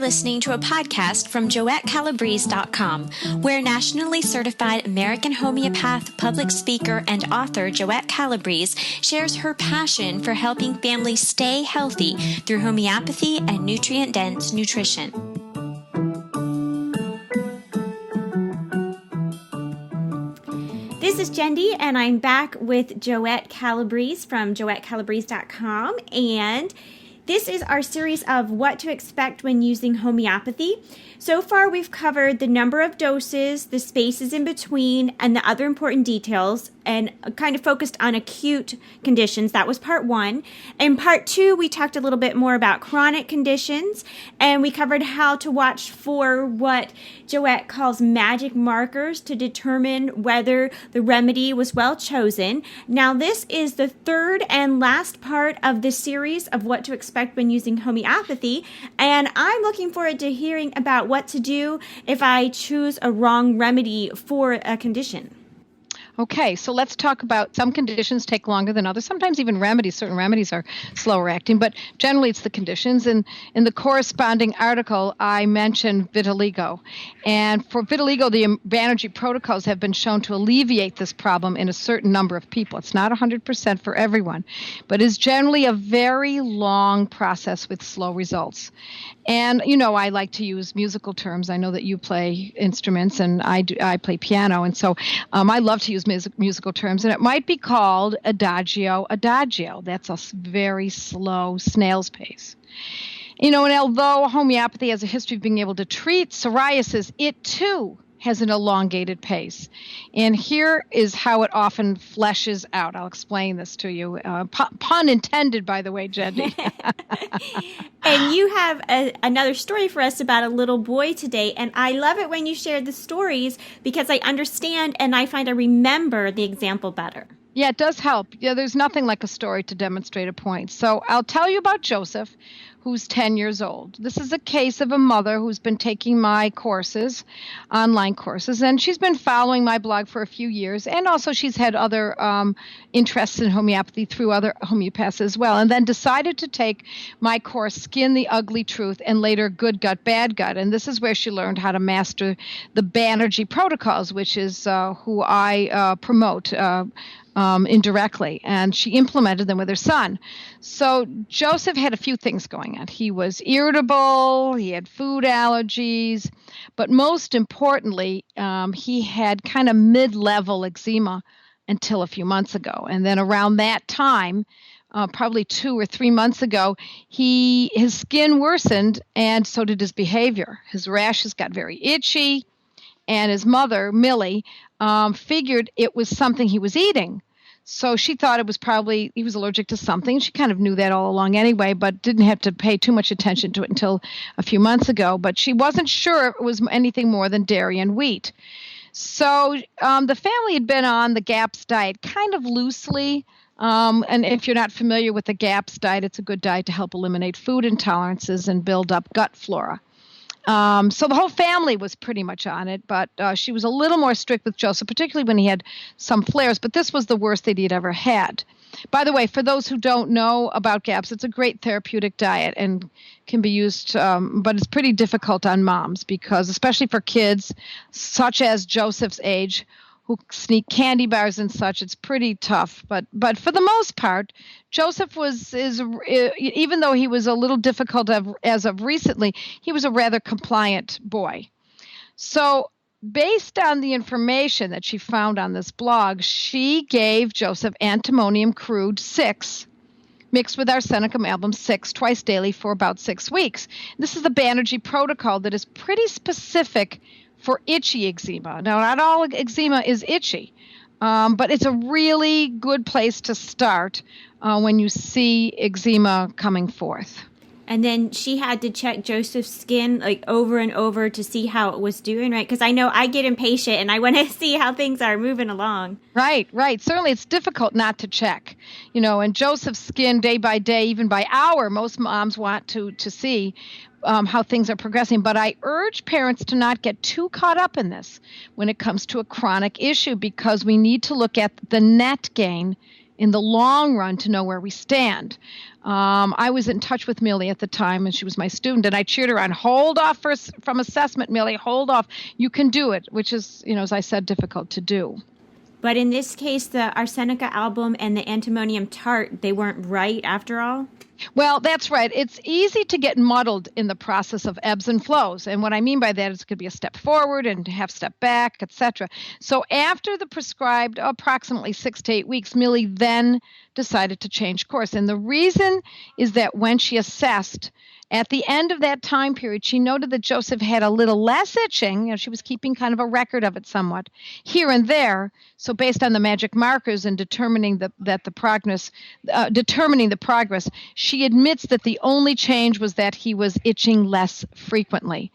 listening to a podcast from JoetteCalabrese.com, where nationally certified American homeopath, public speaker, and author Joette Calabrese shares her passion for helping families stay healthy through homeopathy and nutrient-dense nutrition. This is Jendi, and I'm back with Joette Calabrese from JoetteCalabrese.com, and this is our series of what to expect when using homeopathy. So far, we've covered the number of doses, the spaces in between, and the other important details, and kind of focused on acute conditions. That was part one. In part two, we talked a little bit more about chronic conditions, and we covered how to watch for what Joette calls magic markers to determine whether the remedy was well chosen. Now, this is the third and last part of this series of what to expect when using homeopathy, and I'm looking forward to hearing about what to do if I choose a wrong remedy for a condition. Okay, so let's talk about some conditions take longer than others. Sometimes even remedies, certain remedies are slower acting, but generally it's the conditions. And in the corresponding article, I mentioned vitiligo. And for vitiligo, the Banerjee protocols have been shown to alleviate this problem in a certain number of people. It's not 100% for everyone, but is generally a very long process with slow results. And, you know, I like to use musical terms. I know that you play instruments and I play piano. And so I love to use musical terms. And it might be called adagio. That's a very slow snail's pace. You know, and although homeopathy has a history of being able to treat psoriasis, it too has an elongated pace. And here is how it often fleshes out. I'll explain this to you. Pun intended, by the way, Jendi. And you have another story for us about a little boy today. And I love it when you share the stories because I understand and I find I remember the example better. Yeah, it does help. Yeah, there's nothing like a story to demonstrate a point. So I'll tell you about Joseph, who's 10 years old. This is a case of a mother who's been taking my courses, online courses, and she's been following my blog for a few years, and also she's had other interests in homeopathy through other homeopaths as well, and then decided to take my course, Skin the Ugly Truth, and later Good Gut, Bad Gut, and this is where she learned how to master the Banerjee protocols, which is who I promote indirectly, and she implemented them with her son. So Joseph had a few things going on. He was irritable, he had food allergies, but most importantly, he had kind of mid-level eczema until a few months ago. And then around that time, probably 2 or 3 months ago, his skin worsened, and so did his behavior. His rashes got very itchy, and his mother, Millie, figured it was something he was eating. So she thought it was probably he was allergic to something. She kind of knew that all along anyway, but didn't have to pay too much attention to it until a few months ago. But she wasn't sure it was anything more than dairy and wheat. So the family had been on the GAPS diet kind of loosely. And if you're not familiar with the GAPS diet, it's a good diet to help eliminate food intolerances and build up gut flora. So the whole family was pretty much on it, but she was a little more strict with Joseph, particularly when he had some flares, but this was the worst that he'd ever had. By the way, for those who don't know about GAPS, it's a great therapeutic diet and can be used, but it's pretty difficult on moms because, especially for kids such as Joseph's age, who sneak candy bars and such, it's pretty tough. But for the most part, Joseph even though he was a little difficult as of recently, he was a rather compliant boy. So based on the information that she found on this blog, she gave Joseph Antimonium crud 6 mixed with Arsenicum album 6 twice daily for about 6 weeks. This is the Banerjee protocol that is pretty specific for itchy eczema. Now, not all eczema is itchy, but it's a really good place to start when you see eczema coming forth. And then she had to check Joseph's skin like over and over to see how it was doing, right? Because I know I get impatient and I want to see how things are moving along. Right. Certainly it's difficult not to check, you know, and Joseph's skin day by day, even by hour, most moms want to see how things are progressing. But I urge parents to not get too caught up in this when it comes to a chronic issue, because we need to look at the net gain in the long run to know where we stand. I was in touch with Millie at the time, and she was my student, and I cheered her on, hold off from assessment, Millie, hold off. You can do it, which is, as I said, difficult to do. But in this case, the Arsenica album and the Antimonium tart, they weren't right after all? Well, that's right. It's easy to get muddled in the process of ebbs and flows. And what I mean by that is it could be a step forward and a half step back, etc. So after the prescribed approximately 6 to 8 weeks, Millie then decided to change course. And the reason is that when she assessed at the end of that time period, she noted that Joseph had a little less itching. She was keeping kind of a record of it somewhat here and there. So based on the magic markers and determining the progress, she admits that the only change was that he was itching less frequently,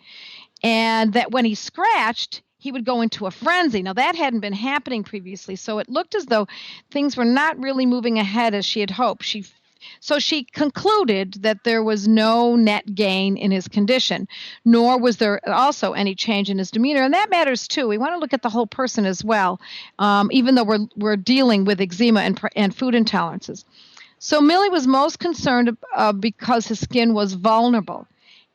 and that when he scratched, he would go into a frenzy. Now, that hadn't been happening previously, so it looked as though things were not really moving ahead as she had hoped. So she concluded that there was no net gain in his condition, nor was there also any change in his demeanor. And that matters, too. We want to look at the whole person as well, even though we're dealing with eczema and food intolerances. So Millie was most concerned because his skin was vulnerable.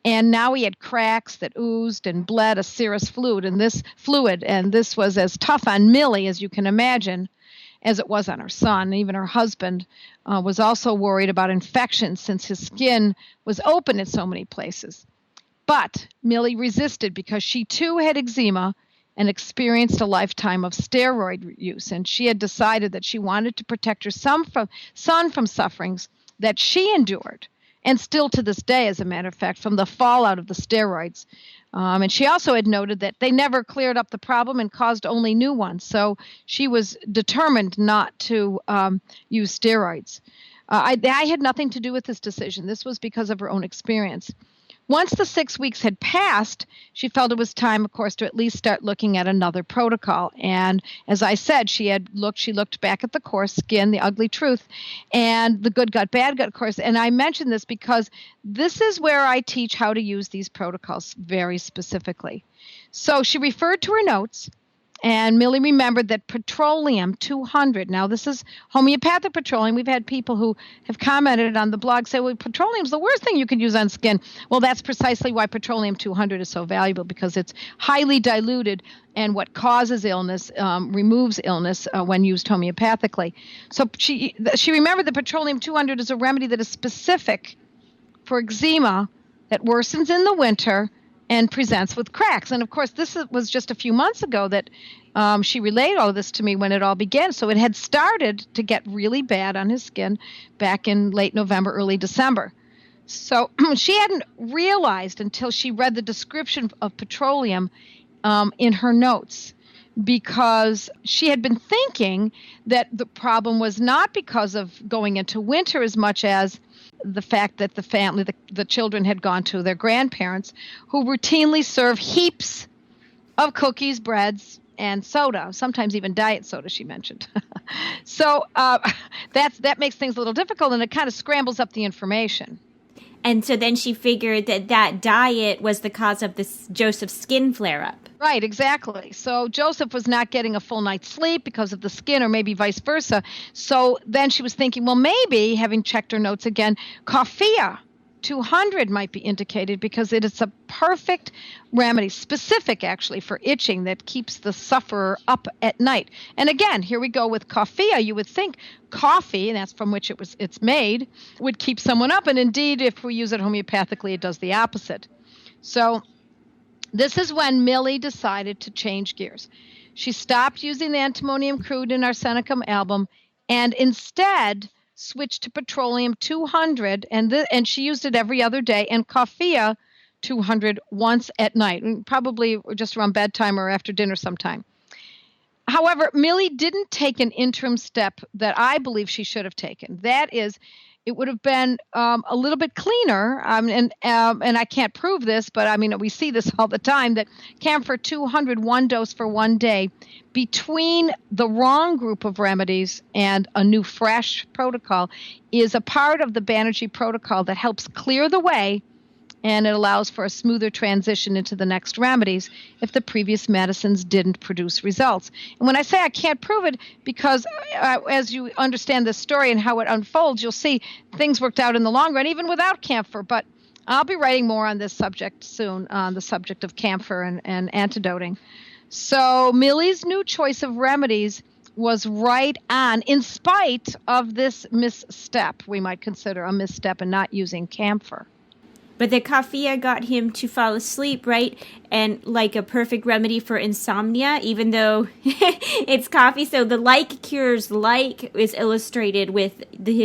And now he had cracks that oozed and bled a serous fluid. And this was as tough on Millie, as you can imagine, as it was on her son. Even her husband was also worried about infections since his skin was open in so many places. But Millie resisted because she too had eczema and experienced a lifetime of steroid use. And she had decided that she wanted to protect her son from sufferings that she endured, and still to this day, as a matter of fact, from the fallout of the steroids. And she also had noted that they never cleared up the problem and caused only new ones. So she was determined not to use steroids. I had nothing to do with this decision. This was because of her own experience. Once the 6 weeks had passed, she felt it was time, of course, to at least start looking at another protocol. And as I said, she looked back at the course, Skin, the Ugly Truth, and the Good Gut, Bad Gut course. And I mention this because this is where I teach how to use these protocols very specifically. So she referred to her notes, and Millie remembered that Petroleum 200, now this is homeopathic petroleum. We've had people who have commented on the blog say, well, petroleum is the worst thing you can use on skin. Well, that's precisely why Petroleum 200 is so valuable, because it's highly diluted, and what causes illness removes illness when used homeopathically. So she remembered that Petroleum 200 is a remedy that is specific for eczema that worsens in the winter and presents with cracks. And of course, this was just a few months ago that she relayed all of this to me when it all began. So it had started to get really bad on his skin back in late November, early December. So she hadn't realized until she read the description of petroleum in her notes, because she had been thinking that the problem was not because of going into winter as much as the fact that the children had gone to their grandparents, who routinely serve heaps of cookies, breads, and soda, sometimes even diet soda, she mentioned. So that makes things a little difficult, and it kind of scrambles up the information. And so then she figured that diet was the cause of this Joseph's skin flare-up. Right, exactly. So Joseph was not getting a full night's sleep because of the skin, or maybe vice versa. So then she was thinking, well, maybe, having checked her notes again, Coffea 200 might be indicated, because it is a perfect remedy, specific actually for itching, that keeps the sufferer up at night. And again, here we go with Coffea. You would think coffee, and that's from which it's made, would keep someone up. And indeed, if we use it homeopathically, it does the opposite. So this is when Millie decided to change gears. She stopped using the Antimonium crud and Arsenicum album, and instead switched to Petroleum 200, and she used it every other day, and Coffea 200 once at night, probably just around bedtime or after dinner sometime. However, Millie didn't take an interim step that I believe she should have taken. That is, it would have been a little bit cleaner, and I can't prove this, but I mean, we see this all the time, that camphor 200, one dose for one day, between the wrong group of remedies and a new fresh protocol, is a part of the Banerjee protocol that helps clear the way and it allows for a smoother transition into the next remedies if the previous medicines didn't produce results. And when I say I can't prove it, because as you understand this story and how it unfolds, you'll see things worked out in the long run, even without camphor. But I'll be writing more on this subject soon, on the subject of camphor and antidoting. So Millie's new choice of remedies was right on, in spite of this misstep. We might consider a misstep in not using camphor. But the Coffea got him to fall asleep, right? And like a perfect remedy for insomnia, even though it's coffee. So the like cures like is illustrated with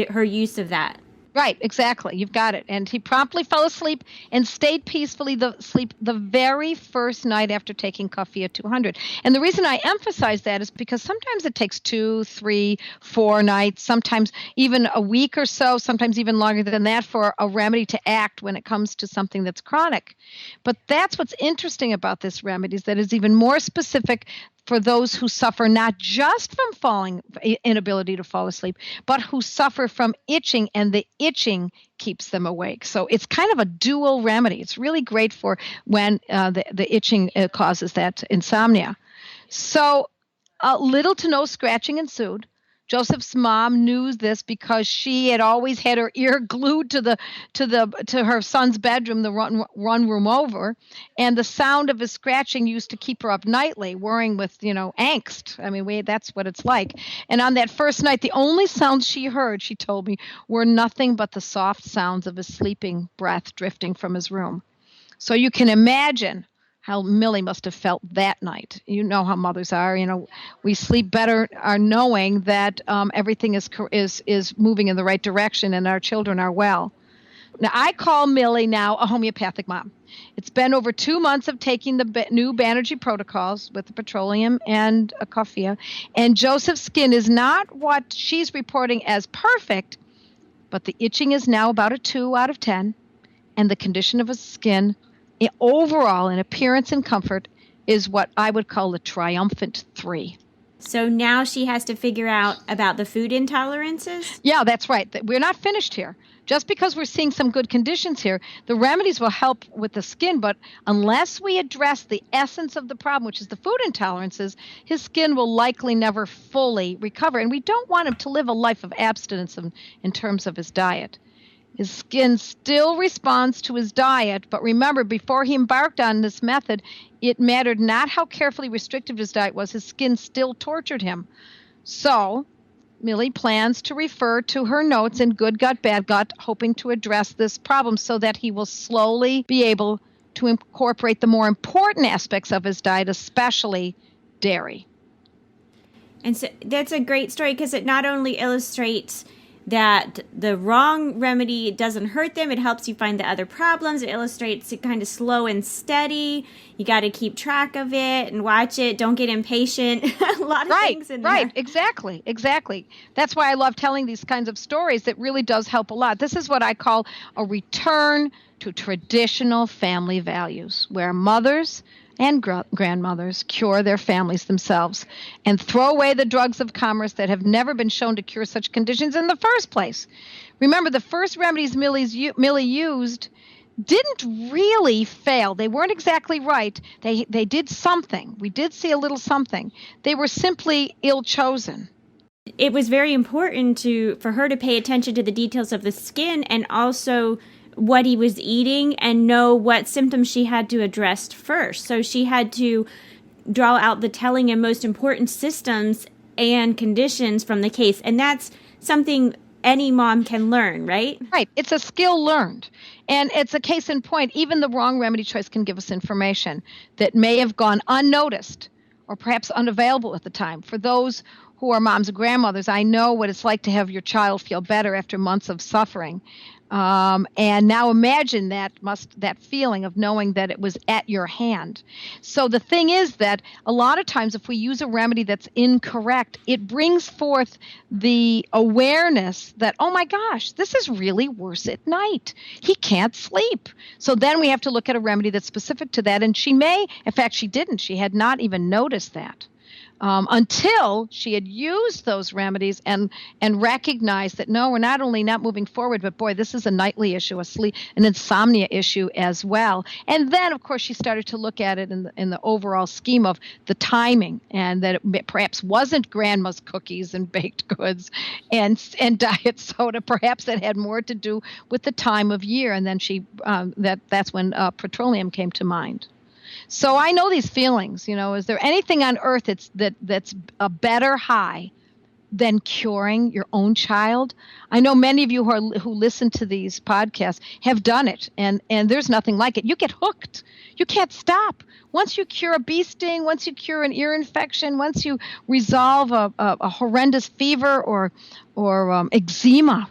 her use of that. Right, exactly. You've got it. And he promptly fell asleep and stayed peacefully asleep the very first night after taking Coffea 200. And the reason I emphasize that is because sometimes it takes 2, 3, 4 nights, sometimes even a week or so, sometimes even longer than that for a remedy to act when it comes to something that's chronic. But that's what's interesting about this remedy, is that it's even more specific for those who suffer not just from inability to fall asleep, but who suffer from itching, and the itching keeps them awake. So it's kind of a dual remedy. It's really great for when the itching causes that insomnia. So little to no scratching ensued. Joseph's mom knew this because she had always had her ear glued to her son's bedroom, the one room over, and the sound of his scratching used to keep her up nightly, worrying with angst. I mean, that's what it's like. And on that first night, the only sounds she heard, she told me, were nothing but the soft sounds of his sleeping breath drifting from his room. So you can imagine how Millie must have felt that night. You know how mothers are. We sleep better knowing that everything is moving in the right direction and our children are well. Now, I call Millie now a homeopathic mom. It's been over 2 months of taking the new Banerjee protocols with the Petroleum and a Coffea, and Joseph's skin is not what she's reporting as perfect, but the itching is now about a 2 out of 10, and the condition of his skin overall in appearance and comfort is what I would call a triumphant 3. So now she has to figure out about the food intolerances? Yeah, that's right. We're not finished here. Just because we're seeing some good conditions here, the remedies will help with the skin, but unless we address the essence of the problem, which is the food intolerances, his skin will likely never fully recover. And we don't want him to live a life of abstinence in terms of his diet. His skin still responds to his diet, but remember, before he embarked on this method, it mattered not how carefully restrictive his diet was. His skin still tortured him. So Millie plans to refer to her notes in Good Gut, Bad Gut, hoping to address this problem so that he will slowly be able to incorporate the more important aspects of his diet, especially dairy. And so that's a great story because it not only illustrates that the wrong remedy doesn't hurt them, it helps you find the other problems. It illustrates it kind of slow and steady. You got to keep track of it and watch it. Don't get impatient. A lot of things in there. Right, exactly. That's why I love telling these kinds of stories. It really does help a lot. This is what I call a return to traditional family values, where mothers and grandmothers cure their families themselves and throw away the drugs of commerce that have never been shown to cure such conditions in the first place. Remember, the first remedies Millie used didn't really fail. They weren't exactly right. They did something. We did see a little something. They were simply ill-chosen. It was very important for her to pay attention to the details of the skin and also what he was eating and know what symptoms she had to address first. So she had to draw out the telling and most important systems and conditions from the case. And that's something any mom can learn, right? Right. It's a skill learned. And it's a case in point. Even the wrong remedy choice can give us information that may have gone unnoticed or perhaps unavailable at the time. For those who are moms and grandmothers, I know what it's like to have your child feel better after months of suffering. And now imagine that feeling of knowing that it was at your hand. So the thing is that a lot of times if we use a remedy that's incorrect, it brings forth the awareness that, oh my gosh, this is really worse at night. He can't sleep. So then we have to look at a remedy that's specific to that. And she didn't. She had not even noticed that. until she had used those remedies and recognized that, no, we're not only not moving forward, but boy, this is a nightly issue, an insomnia issue as well. And then, of course, she started to look at it in the overall scheme of the timing, and that it perhaps wasn't grandma's cookies and baked goods and diet soda. Perhaps it had more to do with the time of year. And then that's when Petroleum came to mind. So I know these feelings. Is there anything on earth that's a better high than curing your own child? I know many of you who listen to these podcasts have done it, and there's nothing like it. You get hooked. You can't stop. Once you cure a bee sting, once you cure an ear infection, once you resolve a horrendous fever or eczema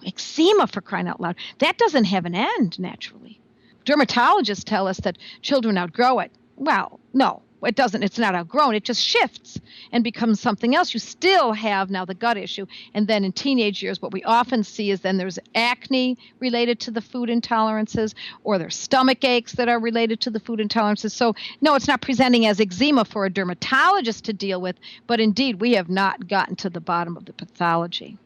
for crying out loud, that doesn't have an end naturally. Dermatologists tell us that children outgrow it. Well, no, it doesn't. It's not outgrown. It just shifts and becomes something else. You still have now the gut issue. And then in teenage years, what we often see is then there's acne related to the food intolerances, or there's stomach aches that are related to the food intolerances. So no, it's not presenting as eczema for a dermatologist to deal with, but indeed we have not gotten to the bottom of the pathology.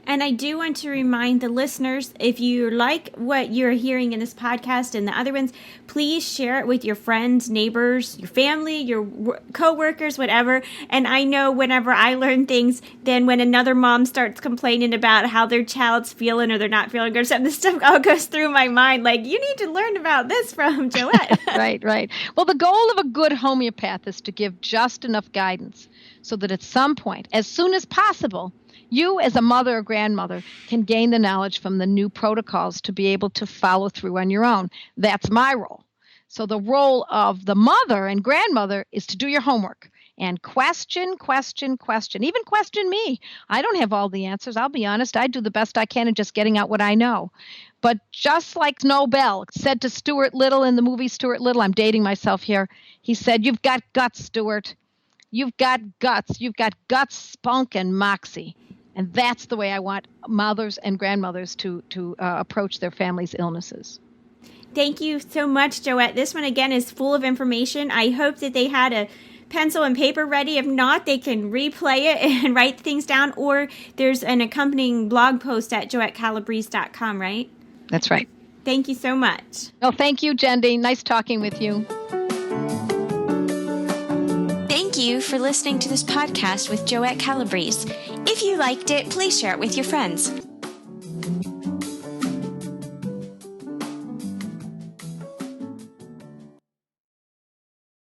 And I do want to remind the listeners, if you like what you're hearing in this podcast and the other ones, please share it with your friends, neighbors, your family, your co-workers, whatever. And I know whenever I learn things, then when another mom starts complaining about how their child's feeling or they're not feeling good, some of this stuff all goes through my mind. Like, you need to learn about this from Joette. Right. Well, the goal of a good homeopath is to give just enough guidance so that at some point, as soon as possible, you as a mother or grandmother can gain the knowledge from the new protocols to be able to follow through on your own. That's my role. So the role of the mother and grandmother is to do your homework and question. Even question me. I don't have all the answers. I'll be honest. I do the best I can in just getting out what I know. But just like Nobel said to Stuart Little in the movie Stuart Little, I'm dating myself here. He said, "You've got guts, Stuart. You've got guts. You've got guts, spunk, and moxie." And that's the way I want mothers and grandmothers to approach their family's illnesses. Thank you so much, Joette. This one, again, is full of information. I hope that they had a pencil and paper ready. If not, they can replay it and write things down. Or there's an accompanying blog post at joettecalabrese.com, right? That's right. Thank you so much. Oh, thank you, Jendi. Nice talking with you. Thank you for listening to this podcast with Joette Calabrese. If you liked it, please share it with your friends.